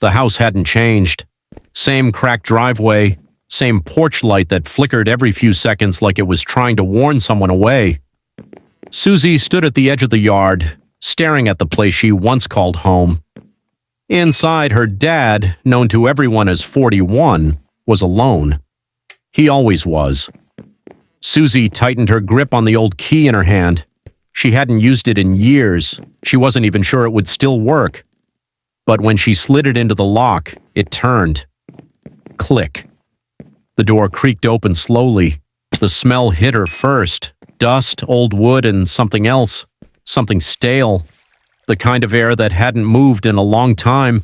The house hadn't changed. Same cracked driveway, same porch light that flickered every few seconds like it was trying to warn someone away. Susie stood at the edge of the yard, staring at the place she once called home. Inside, her dad, known to everyone as 41, was alone. He always was. Susie tightened her grip on the old key in her hand. She hadn't used it in years. She wasn't even sure it would still work. But when she slid it into the lock, it turned. Click. The door creaked open slowly. The smell hit her first. Dust, old wood, and something else. Something stale. The kind of air that hadn't moved in a long time.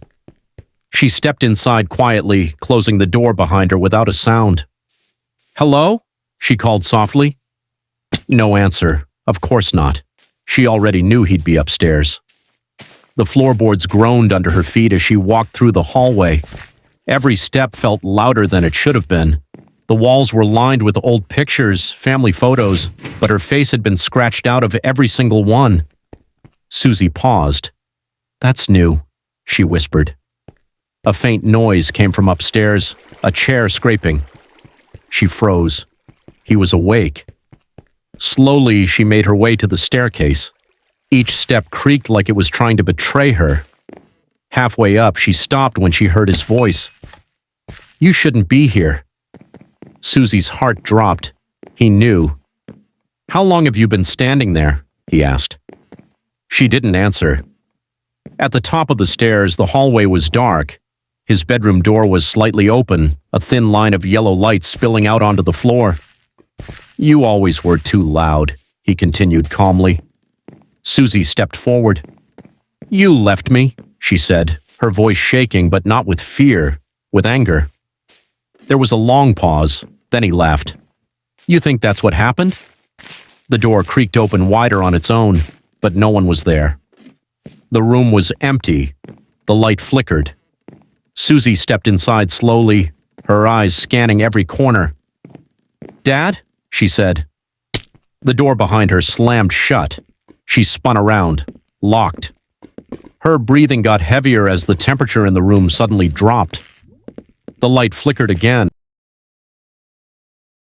She stepped inside quietly, closing the door behind her without a sound. "Hello?" she called softly. No answer. Of course not. She already knew he'd be upstairs. The floorboards groaned under her feet as she walked through the hallway. Every step felt louder than it should have been. The walls were lined with old pictures, family photos, but her face had been scratched out of every single one. Susie paused. "That's new," she whispered. A faint noise came from upstairs, a chair scraping. She froze. He was awake. Slowly, she made her way to the staircase. Each step creaked like it was trying to betray her. Halfway up, she stopped when she heard his voice. "You shouldn't be here." Susie's heart dropped. He knew. "How long have you been standing there?" he asked. She didn't answer. At the top of the stairs, the hallway was dark. His bedroom door was slightly open, a thin line of yellow light spilling out onto the floor. "You always were too loud," he continued calmly. Susie stepped forward. "You left me," she said, her voice shaking, but not with fear, with anger. There was a long pause, then he laughed. "You think that's what happened?" The door creaked open wider on its own, but no one was there. The room was empty. The light flickered. Susie stepped inside slowly, her eyes scanning every corner. "Dad?" she said. The door behind her slammed shut. She spun around, locked. Her breathing got heavier as the temperature in the room suddenly dropped. The light flickered again,